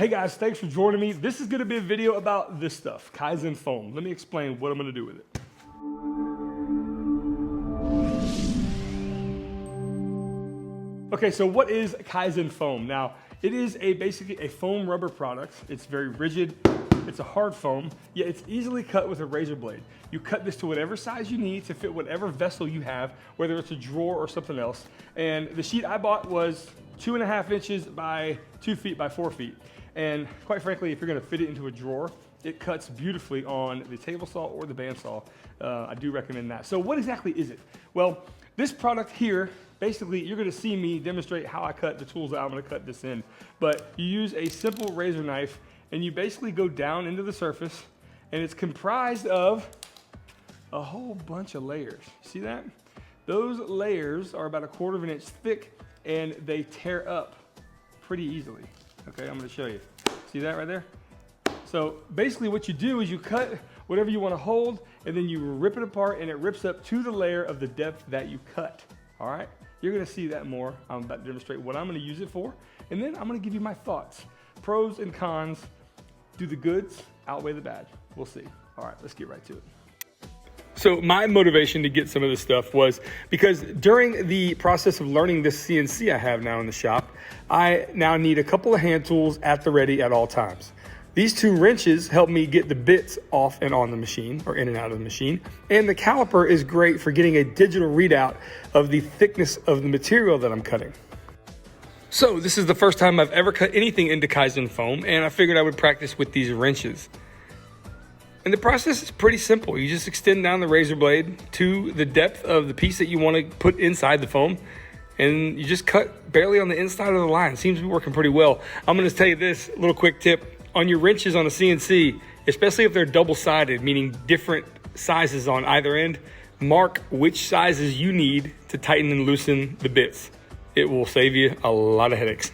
Hey guys, thanks for joining me. This is gonna be a video about this stuff, KAIZEN foam. Let me explain what I'm gonna do with it. Okay, so what is KAIZEN foam? Now, it is basically a foam rubber product. It's very rigid. It's a hard foam, yet it's easily cut with a razor blade. You cut this to whatever size you need to fit whatever vessel you have, whether it's a drawer or something else. And the sheet I bought was 2.5 inches by 2 feet by 4 feet. And quite frankly, if you're gonna fit it into a drawer, it cuts beautifully on the table saw or the bandsaw. I do recommend that. So what exactly is it? Well, this product here, basically, you're gonna see me demonstrate how I cut the tools that I'm gonna cut this in. But you use a simple razor knife and you basically go down into the surface, and it's comprised of a whole bunch of layers. See that? Those layers are about 1/4 inch thick and they tear up pretty easily. Okay, I'm gonna show you. See that right there? So basically what you do is you cut whatever you wanna hold and then you rip it apart and it rips up to the layer of the depth that you cut, all right? You're gonna see that more. I'm about to demonstrate what I'm gonna use it for, and then I'm gonna give you my thoughts. Pros and cons. Do the goods outweigh the bad? We'll see. All right, let's get right to it. So my motivation to get some of this stuff was because during the process of learning this CNC I have now in the shop, I now need a couple of hand tools at the ready at all times. These 2 wrenches help me get the bits off and on the machine or in and out of the machine. And the caliper is great for getting a digital readout of the thickness of the material that I'm cutting. So this is the first time I've ever cut anything into KAIZEN foam, and I figured I would practice with these wrenches. And the process is pretty simple. You just extend down the razor blade to the depth of the piece that you want to put inside the foam, and you just cut barely on the inside of the line. Seems to be working pretty well. I'm gonna tell you this little quick tip. On your wrenches on a CNC, especially if they're double-sided, meaning different sizes on either end, mark which sizes you need to tighten and loosen the bits. It will save you a lot of headaches.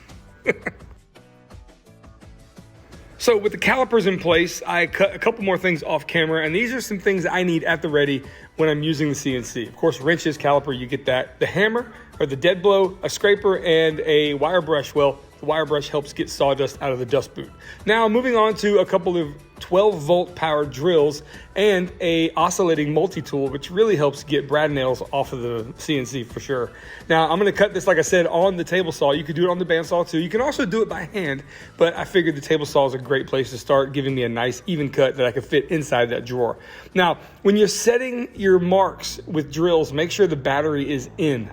So with the calipers in place, I cut a couple more things off camera, and these are some things I need at the ready when I'm using the CNC. Of course, wrenches, caliper, you get that. The hammer or the dead blow, a scraper, and a wire brush. Well, the wire brush helps get sawdust out of the dust boot. Now, moving on to a couple of 12-volt powered drills and a oscillating multi-tool, which really helps get brad nails off of the CNC for sure. Now, I'm gonna cut this, like I said, on the table saw. You could do it on the bandsaw too. You can also do it by hand, but I figured the table saw is a great place to start, giving me a nice even cut that I could fit inside that drawer. Now, when you're setting your marks with drills, make sure the battery is in.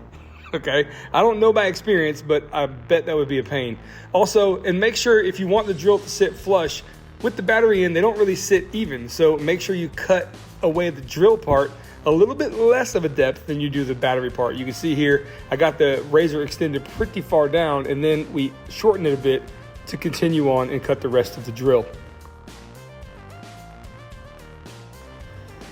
Okay, I don't know by experience, but I bet that would be a pain. Also, and make sure if you want the drill to sit flush with the battery in, they don't really sit even. So make sure you cut away the drill part a little bit less of a depth than you do the battery part. You can see here, I got the razor extended pretty far down, and then we shorten it a bit to continue on and cut the rest of the drill.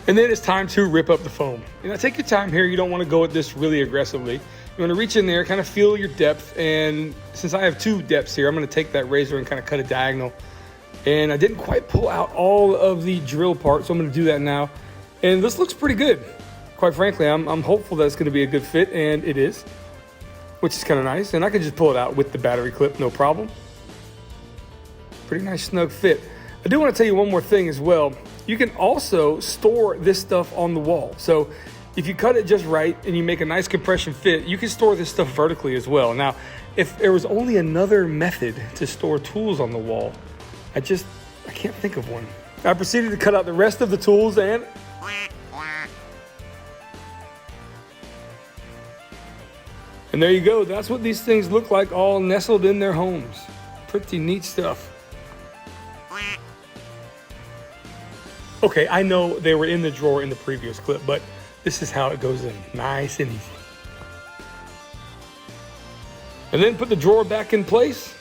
And then it's time to rip up the foam. Now take your time here. You don't want to go at this really aggressively. You want to reach in there, kind of feel your depth. And since I have 2 depths here, I'm going to take that razor and kind of cut a diagonal. And I didn't quite pull out all of the drill part, so I'm going to do that now. And this looks pretty good. Quite frankly, I'm hopeful that it's going to be a good fit, and it is, which is kind of nice. And I can just pull it out with the battery clip, no problem. Pretty nice snug fit. I do want to tell you one more thing as well. You can also store this stuff on the wall. So if you cut it just right and you make a nice compression fit, you can store this stuff vertically as well. Now, if there was only another method to store tools on the wall, I can't think of one. I proceeded to cut out the rest of the tools and there you go. That's what these things look like, all nestled in their homes. Pretty neat stuff. Okay, I know they were in the drawer in the previous clip, but this is how it goes in, nice and easy. And then put the drawer back in place,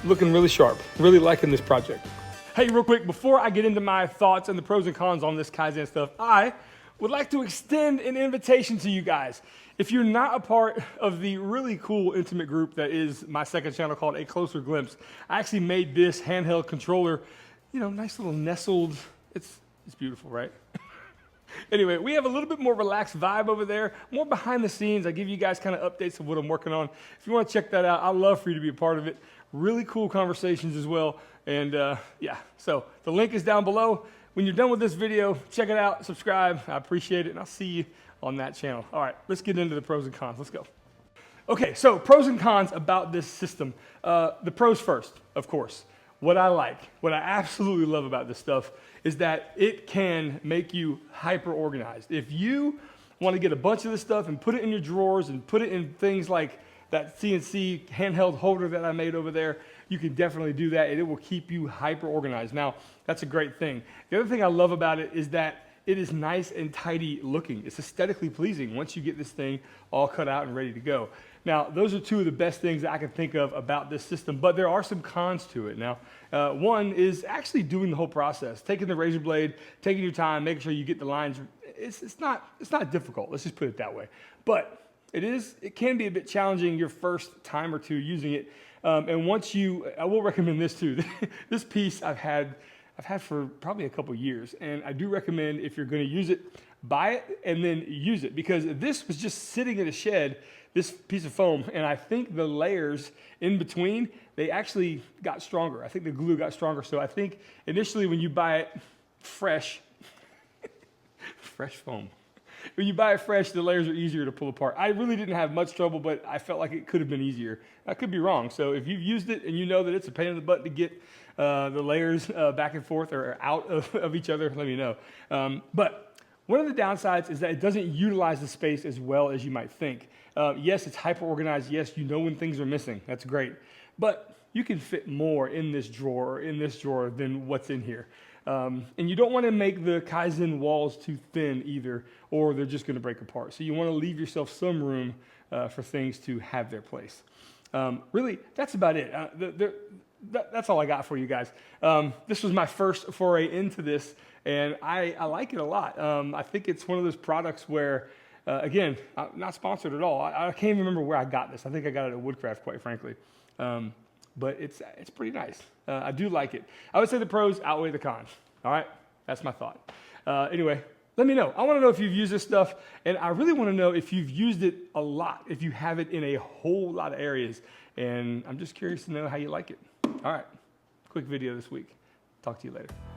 looking really sharp. Really liking this project. Hey, real quick, before I get into my thoughts and the pros and cons on this KAIZEN stuff, I would like to extend an invitation to you guys. If you're not a part of the really cool intimate group that is my second channel called A Closer Glimpse, I actually made this handheld controller, you know, nice little nestled, it's beautiful, right? Anyway, we have a little bit more relaxed vibe over there, more behind the scenes. I give you guys kind of updates of what I'm working on. If you want to check that out, I'd love for you to be a part of it. really cool conversations as well. And yeah, so the link is down below. When you're done with this video, check it out, subscribe. I appreciate it, and I'll see you on that channel. All right, let's get into the pros and cons. Let's go. Okay, so pros and cons about this system. The pros first, of course. What I absolutely love about this stuff is that it can make you hyper organized. If you want to get a bunch of this stuff and put it in your drawers and put it in things like that CNC handheld holder that I made over there, you can definitely do that, and it will keep you hyper organized. Now, that's a great thing. The other thing I love about it is that it is nice and tidy looking. It's aesthetically pleasing once you get this thing all cut out and ready to go. Now, those are two of the best things that I can think of about this system, but there are some cons to it. Now, one is actually doing the whole process, taking the razor blade, taking your time, making sure you get the lines. It's not difficult, let's just put it that way. But it can be a bit challenging your first time or two using it. And once I will recommend this too. This piece I've had for probably a couple years, and I do recommend if you're going to use it, buy it and then use it, because this was just sitting in a shed, this piece of foam, and I think the layers in between, they actually got stronger. I think the glue got stronger. So I think initially when you buy it fresh foam. When you buy it fresh, the layers are easier to pull apart. I really didn't have much trouble, but I felt like it could have been easier. I could be wrong. So if you've used it and you know that it's a pain in the butt to get the layers back and forth or out of each other, let me know. But one of the downsides is that it doesn't utilize the space as well as you might think. Yes, it's hyper organized. Yes, you know when things are missing. That's great. But you can fit more in this drawer or in this drawer than what's in here. And you don't want to make the KAIZEN walls too thin either, or they're just going to break apart. So you want to leave yourself some room for things to have their place. Really, that's about it. That's all I got for you guys. This was my first foray into this, and I like it a lot. I think it's one of those products where, again, not sponsored at all. I can't even remember where I got this. I think I got it at Woodcraft, quite frankly. But it's pretty nice. I do like it. I would say the pros outweigh the cons. All right, that's my thought. Anyway, let me know. I want to know if you've used this stuff, and I really want to know if you've used it a lot, if you have it in a whole lot of areas, and I'm just curious to know how you like it. All right, quick video this week. Talk to you later.